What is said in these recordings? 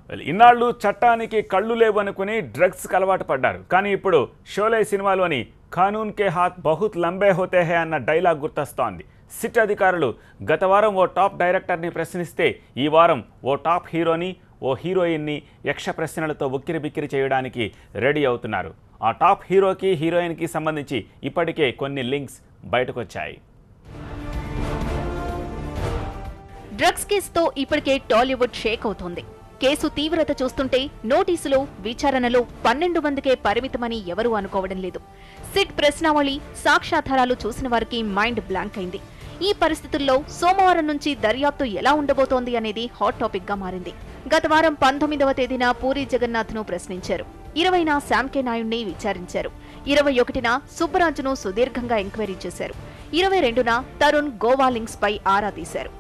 ఇన్నాళ్ళు చట్టానికి కళ్ళు లేవనుకుని డ్రగ్స్కి అలవాటు పడ్డారు. కానీ ఇప్పుడు షోలే సినిమాలోని ఖానూన్ కే హాత్ బహుత్ లంబే హోతే హై అన్న డైలాగ్ గుర్తొస్తోంది. సిట్ అధికారులు గత వారం ఓ టాప్ డైరెక్టర్ని ప్రశ్నిస్తే ఈ వారం ఓ టాప్ హీరోని, ఓ హీరోయిన్ని యక్ష ప్రశ్నలతో ఉక్కిరిబిక్కిరి చేయడానికి రెడీ అవుతున్నారు. ఆ టాప్ హీరోకి హీరోయిన్కి సంబంధించి ఇప్పటికే కొన్ని లింక్స్ బయటకొచ్చాయి. డ్రగ్స్ కేసుతో ఇప్పటికే టాలీవుడ్ షేక్ అవుతోంది. కేసు తీవ్రత చూస్తుంటే నోటీసులు, విచారణలో 12 మందికే పరిమితమని ఎవరూ అనుకోవడం లేదు. సిట్ ప్రశ్నావళి, సాక్ష్యాధారాలు చూసిన వారికి మైండ్ బ్లాంక్ అయింది. ఈ పరిస్థితుల్లో సోమవారం నుంచి దర్యాప్తు ఎలా ఉండబోతోంది అనేది హాట్ టాపిక్ గా మారింది. గత వారం 19వ తేదీన పూరి జగన్నాథ్ను ప్రశ్నించారు. 20న శాంకే నాయుడిని విచారించారు. 21న సుబ్బరాజును సుదీర్ఘంగా ఎంక్వైరీ చేశారు. 22న తరుణ్ గోవా లింక్స్ పై ఆరా తీశారు.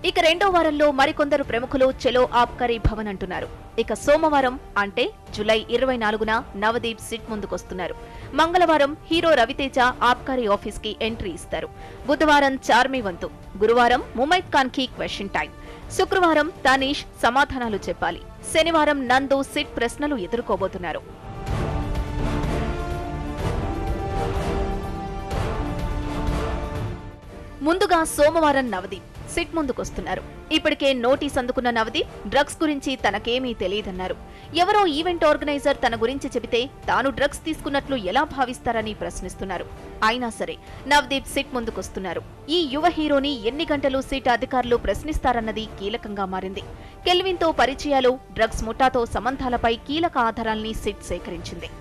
ఇక రెండో వారంలో మరికొందరు ప్రముఖులు చెలో ఆబ్కారీ భవన్ అంటున్నారు. ఇక సోమవారం అంటే జూలై 24న నవదీప్ సిట్ ముందుకొస్తున్నారు. మంగళవారం హీరో రవితేజ ఆబ్కారీ ఆఫీస్ కి ఎంట్రీ ఇస్తారు. బుధవారం చార్మి వంతు, గురువారం ముమైత్ ఖాన్ కి క్వశ్చన్ టైం, శుక్రవారం తనీష్ సమాధానాలు చెప్పాలి, శనివారం నందు సిట్ ప్రశ్నలు ఎదుర్కోబోతున్నారు. ముందుగా సోమవారం నవదీప్ సిట్ ముందుకొస్తున్నారు. ఇప్పటికే నోటీస్ అందుకున్న నవదీప్ డ్రగ్స్ గురించి తనకేమీ తెలియదన్నారు. ఎవరో ఈవెంట్ ఆర్గనైజర్ తన గురించి చెబితే తాను డ్రగ్స్ తీసుకున్నట్లు ఎలా భావిస్తారని ప్రశ్నిస్తున్నారు. అయినా సరే నవదీప్ సిట్ ముందుకొస్తున్నారు. ఈ యువ హీరోని ఎన్ని గంటలు సిట్ అధికారులు ప్రశ్నిస్తారన్నది కీలకంగా మారింది. కెల్విన్తో పరిచయాలు, డ్రగ్స్ ముఠాతో సంబంధాలపై కీలక ఆధారాల్ని సిట్ సేకరించింది.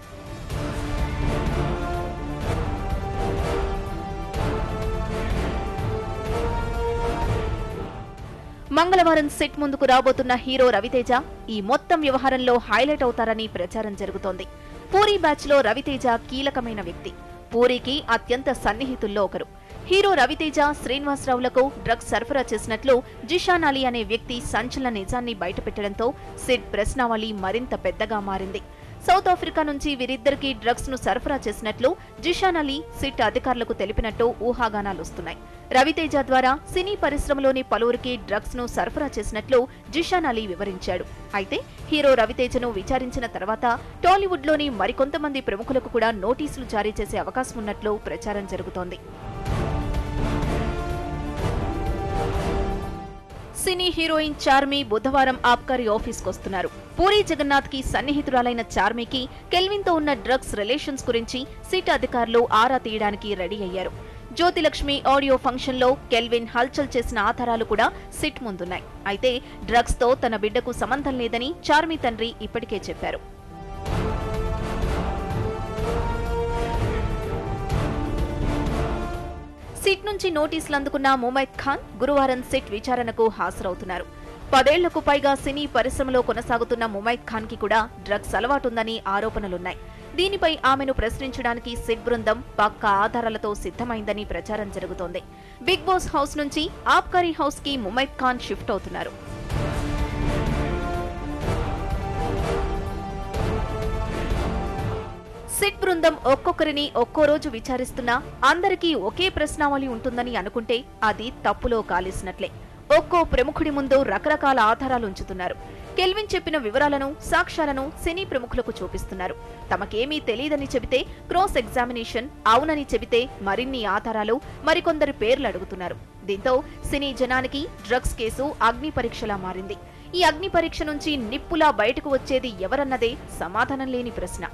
మంగళవారం సెట్ ముందుకు రాబోతున్న హీరో రవితేజ ఈ మొత్తం వ్యవహారంలో హైలైట్ అవుతారని ప్రచారం జరుగుతోంది. పూరి బ్యాచ్ లో రవితేజ కీలకమైన వ్యక్తి. పూరికి అత్యంత సన్నిహితుల్లో ఒకరు. హీరో రవితేజ, శ్రీనివాసరావులకు డ్రగ్స్ సరఫరా చేసినట్లు జిషాన్ అలీ అనే వ్యక్తి సంచలన నిజాన్ని బయటపెట్టడంతో సిట్ ప్రశ్నావళి మరింత పెద్దగా మారింది. సౌత్ ఆఫ్రికా నుంచి వీరిద్దరికీ డ్రగ్స్ ను సరఫరా చేసినట్లు జిషాన్ అలీ సిట్ అధికారులకు తెలిపినట్టు ఊహాగానాలొస్తున్నాయి. రవితేజ ద్వారా సినీ పరిశ్రమలోని పలువురికి డ్రగ్స్ ను సరఫరా చేసినట్లు జిషాన్ అలీ వివరించాడు. అయితే హీరో రవితేజను విచారించిన తర్వాత టాలీవుడ్ లోని మరికొంతమంది ప్రముఖులకు కూడా నోటీసులు జారీ చేసే అవకాశం ఉన్నట్లు ప్రచారం జరుగుతోంది. సినీ హీరోయిన్ చార్మి బుధవారం ఆబ్కారీ ఆఫీస్కు వస్తున్నారు. పూరి జగన్నాథ్ కి సన్నిహితురాలైన చార్మికి కెల్విన్ తో ఉన్న డ్రగ్స్ రిలేషన్స్ గురించి సిట్ అధికారులు ఆరా తీయడానికి రెడీ అయ్యారు. జ్యోతిలక్ష్మి ఆడియో ఫంక్షన్ లో కెల్విన్ హల్చల్ చేసిన ఆధారాలు కూడా సిట్ ముందున్నాయి. అయితే డ్రగ్స్ తో తన బిడ్డకు సంబంధం లేదని చార్మి తండ్రి ఇప్పటికే చెప్పారు. సిట్ నుంచి నోటీసులు అందుకున్న ముమైత్ ఖాన్ గురువారం సిట్ విచారణకు హాజరవుతున్నారు. 10 ఏళ్లకు పైగా సినీ పరిశ్రమలో కొనసాగుతున్న ముమైత్ ఖాన్ కి కూడా డ్రగ్స్ అలవాటుందని ఆరోపణలున్నాయి. దీనిపై ఆమెను ప్రశ్నించడానికి సిట్ బృందం పక్కా ఆధారాలతో సిద్ధమైందని ప్రచారం జరుగుతోంది. బిగ్ బాస్ హౌస్ నుంచి ఆబ్కారీ హౌస్ కి ముమైత్ ఖాన్ షిఫ్ట్ అవుతున్నారు. సిట్ బృందం ఒక్కొక్కరిని ఒక్కో రోజు విచారిస్తున్నా అందరికీ ఒకే ప్రశ్నావళి ఉంటుందని అనుకుంటే అది తప్పులో కాలేసినట్లే. ఒక్కో ప్రముఖుడి ముందు రకరకాల ఆధారాలు ఉంచుతున్నారు. కెల్విన్ చెప్పిన వివరాలను, సాక్ష్యాలను సినీ ప్రముఖులకు చూపిస్తున్నారు. తమకేమీ తెలియదని చెబితే క్రాస్ ఎగ్జామినేషన్, అవునని చెబితే మరిన్ని ఆధారాలు, మరికొందరి పేర్లు అడుగుతున్నారు. దీంతో సినీ జనానికి డ్రగ్స్ కేసు అగ్ని పరీక్షలా మారింది. ఈ అగ్ని పరీక్ష నుంచి నిప్పులా బయటకు వచ్చేది ఎవరన్నదే సమాధానం లేని ప్రశ్న.